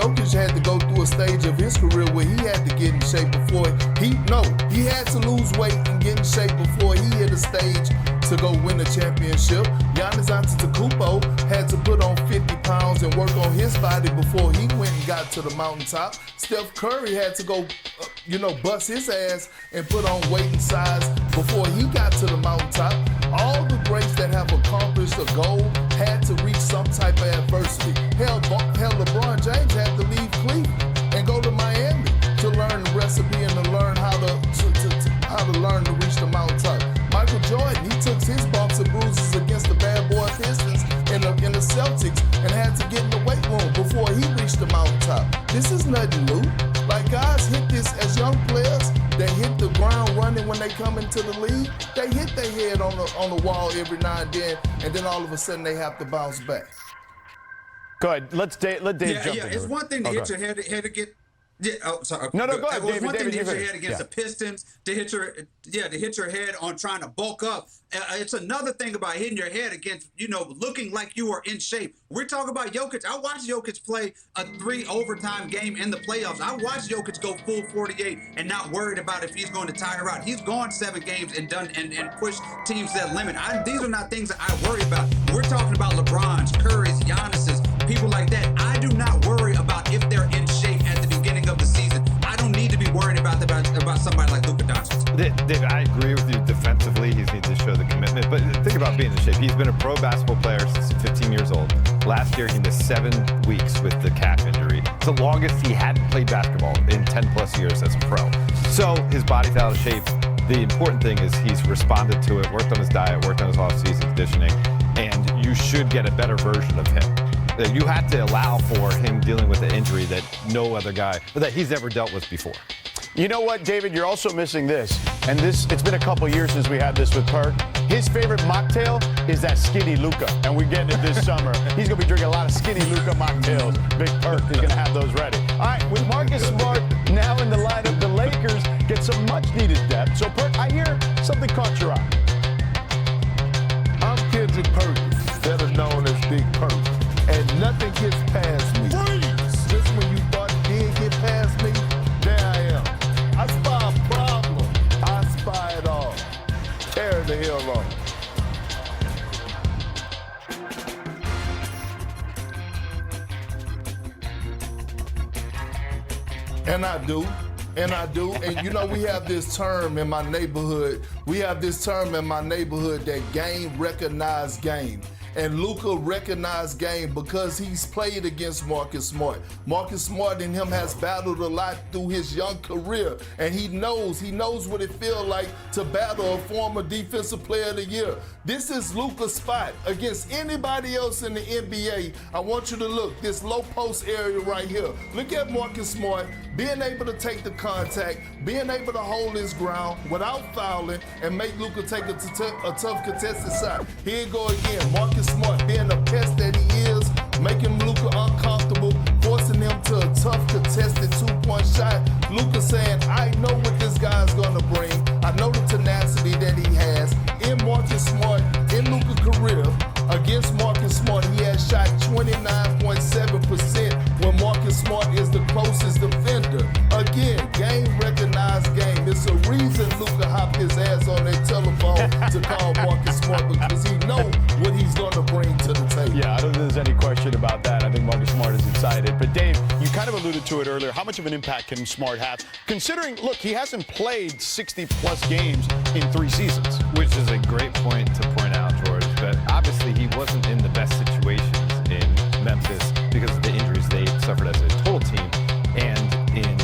Jokic had to go through a stage of his career where he had to get in shape before he had to lose weight and get in shape before he hit a stage to go win a championship. Giannis Antetokounmpo had to put on 50 pounds and work on his body before he went and got to the mountaintop. Steph Curry had to go, bust his ass and put on weight and size before he got to the mountaintop. All the greats that have accomplished a goal had to reach some type of adversity. Hell, LeBron James had to leave Cleveland and go to Miami to learn the recipe and to learn how to learn to reach the mountaintop. Michael Jordan, he took his bumps and bruises against the bad boy Pistons in the Celtics and had to get in the weight room before he reached the mountaintop. This is nothing new. Like, guys hit this as young players. They hit the ground running when they come into the league. They hit their head on the wall every now and then all of a sudden they have to bounce back. Go ahead. Let Dave jump in. Yeah, it's one thing to hit your head to get. Yeah, sorry. No, go ahead, David. One thing to hit your David, head against the Pistons, to hit your head on trying to bulk up. It's another thing about hitting your head against, looking like you are in shape. We're talking about Jokic. I watched Jokic play a 3 overtime game in the playoffs. I watched Jokic go full 48 and not worried about if he's going to tire out. He's gone 7 games and done and pushed teams to that limit. These are not things that I worry about. We're talking about LeBron's, Curry's, Giannis's, people like that. I do not worry about if they're in shape at the beginning of the season. I don't need to be worried about somebody like Luka Doncic. David, I agree with you defensively. He needs to show the commitment. But think about being in shape. He's been a pro basketball player since 15 years old. Last year, he missed 7 weeks with the calf injury. It's the longest he hadn't played basketball in 10-plus years as a pro. So his body's out of shape. The important thing is he's responded to it, worked on his diet, worked on his off-season conditioning, and you should get a better version of him. You have to allow for him dealing with an injury that no other guy, that he's ever dealt with before. You know what, David? You're also missing this. And it's been a couple years since we had this with Perk. His favorite mocktail is that skinny Luka. And we're getting it this summer. He's going to be drinking a lot of skinny Luka mocktails. Big Perk is going to have those ready. All right, with Marcus Smart now in the lineup, the Lakers get some much-needed depth. So, Perk, I hear something caught your eye. I'm Kendrick Perkins, better known as Big Perk. And nothing gets past me. Freeze! Just when you thought it did get past me, there I am. I spy a problem. I spy it all. Tear the hell off. And I do. And we have this term in my neighborhood. That game recognized game. And Luka recognized game because he's played against Marcus Smart. Marcus Smart and him has battled a lot through his young career. And he knows what it feels like to battle a former defensive player of the year. This is Luka's spot against anybody else in the NBA. I want you to look, this low post area right here. Look at Marcus Smart being able to take the contact, being able to hold his ground without fouling and make Luka take a tough contested shot. Here you go again. Marcus Smart being the pest that he is, making Luka uncomfortable, forcing him to a tough contested 2-point shot. Luka saying, I know what this guy's gonna bring. I know the tenacity that he has. In Marcus Smart, in Luka's career, against Marcus Smart, he has shot 29.7% when Marcus Smart is the closest defender. Again, game recognized game. It's a reason Luka hopped his ass on that telephone to call Marcus Smart because he knows what he's going to bring to the table. Yeah, I don't think there's any question about that. I think Marcus Smart is excited. But Dave, you kind of alluded to it earlier. How much of an impact can Smart have? Considering, look, he hasn't played 60-plus games in 3 seasons. Which is a great point to point out, George. But obviously he wasn't in the best situations in Memphis because of the injuries they suffered as a total team. And in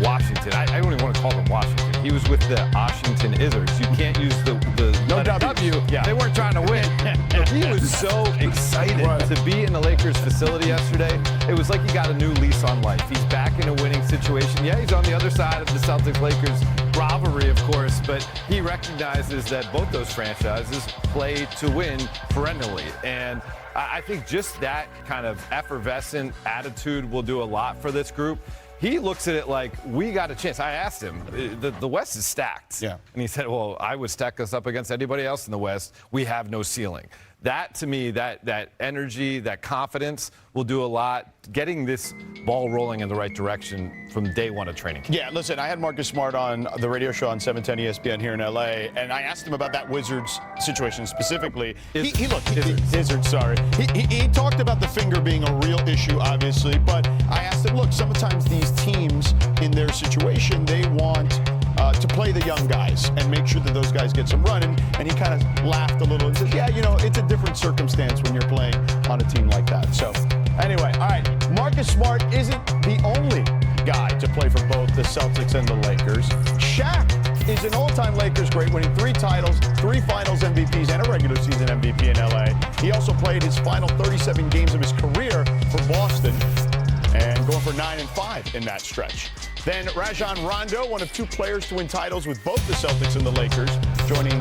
Washington, I don't even want to call them Washington. He was with the Washington Wizards. You can't use the no W. Yeah. They weren't trying to win. He was so excited to be in the Lakers facility yesterday. It was like he got a new lease on life. He's back in a winning situation. Yeah, he's on the other side of the Celtics-Lakers rivalry, of course, but he recognizes that both those franchises play to win perennially. And I think just that kind of effervescent attitude will do a lot for this group. he looks at it like, we got a chance. I asked him, the West is stacked. Yeah. And he said, well, I would stack us up against anybody else in the West. We have no ceiling. That, to me, that energy, that confidence will do a lot, getting this ball rolling in the right direction from day one of training. Yeah, listen, I had Marcus Smart on the radio show on 710 ESPN here in L.A., and I asked him about that Wizards situation specifically. He talked about the finger being a real issue, obviously, but I asked him, look, sometimes these teams in their situation, they want to play the young guys and make sure that those guys get some run. And he kind of laughed a little and said, yeah, it's a different circumstance when you're playing on a team like that. So anyway, all right, Marcus Smart isn't the only guy to play for both the Celtics and the Lakers. Shaq is an all-time Lakers great, winning 3 titles, 3 finals MVPs, and a regular season MVP in LA. He also played his final 37 games of his career for Boston and going for 9-5 in that stretch. Then Rajon Rondo, one of 2 players to win titles with both the Celtics and the Lakers, joining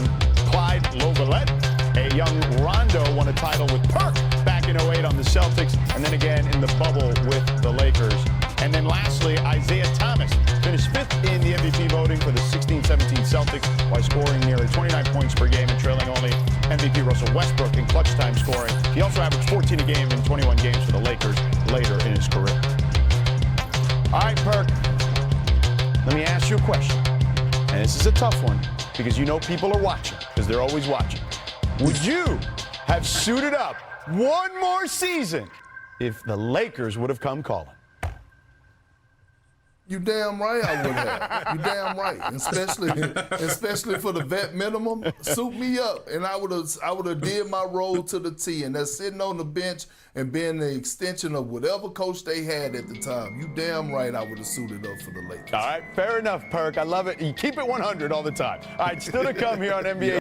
Clyde Lovelett. A young Rondo won a title with Perk back in 08 on the Celtics, and then again in the bubble with the Lakers. And then lastly, Isaiah Thomas finished 5th in the MVP voting for the 16-17 Celtics while scoring nearly 29 points per game and trailing only MVP Russell Westbrook in clutch time scoring. He also averaged 14 a game in 21 games for the Lakers later in his career. All right, Perk, let me ask you a question. And this is a tough one because people are watching, because they're always watching. Would you have suited up one more season if the Lakers would have come calling? You damn right I would have. You damn right. Especially for the vet minimum, suit me up. And I would have did my role to the T. And that's sitting on the bench and being the extension of whatever coach they had at the time. You damn right I would have suited up for the Lakers. All right, fair enough, Perk. I love it. You keep it 100 all the time. All right, still to come here on NBA.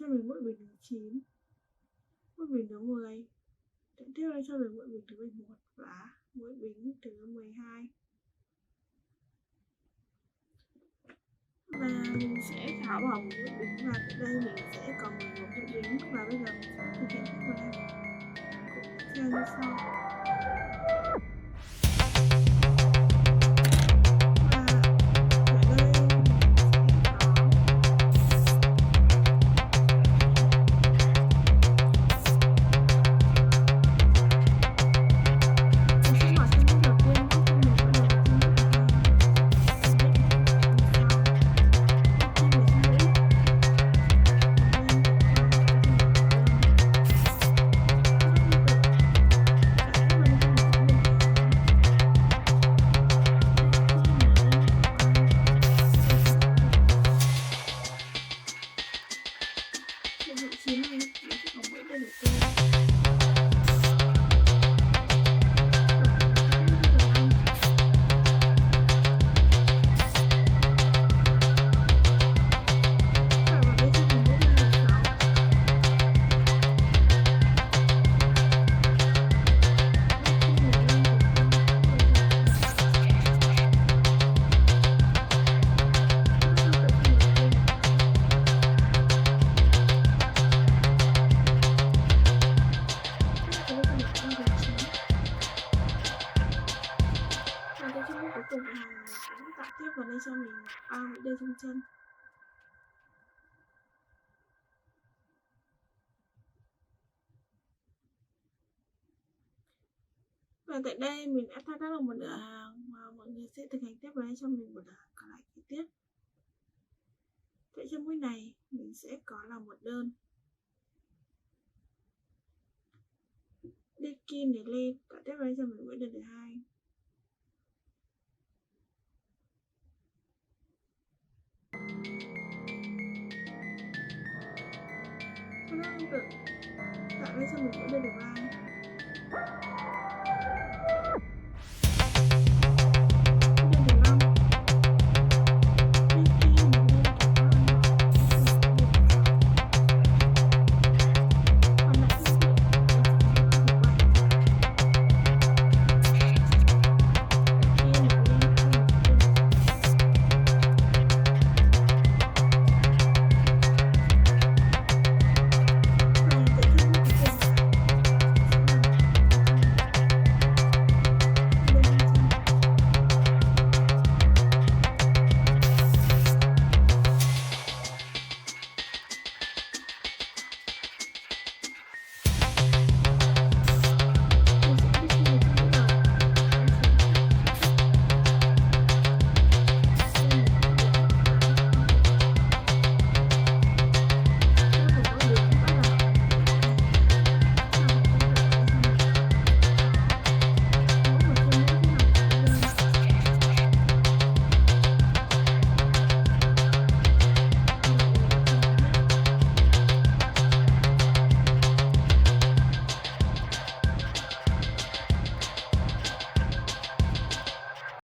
cho mình mỗi bình thứ 9, mỗi bình thứ 10, tiếp theo cho mình mỗi bình thứ 11 và mỗi bình thứ 12. Và mình sẽ tháo bỏ một mỗi bình và tại đây mình sẽ còn một mỗi bình và bây giờ mình sẽ thực hiện các phần này cũng theo như sau. đây trong chân. Và tại đây mình đã thao tác được một nửa hàng và mọi người sẽ thực hành tiếp với cho mình một nửa hàng còn lại kế tiếp. Vậy trong mũi này mình sẽ có là một đơn. Đi kim để lên, tạo tiếp với cho mình mũi đơn thứ hai. Sau đó tương tự tạo với cho mình mũi đơn thứ ba.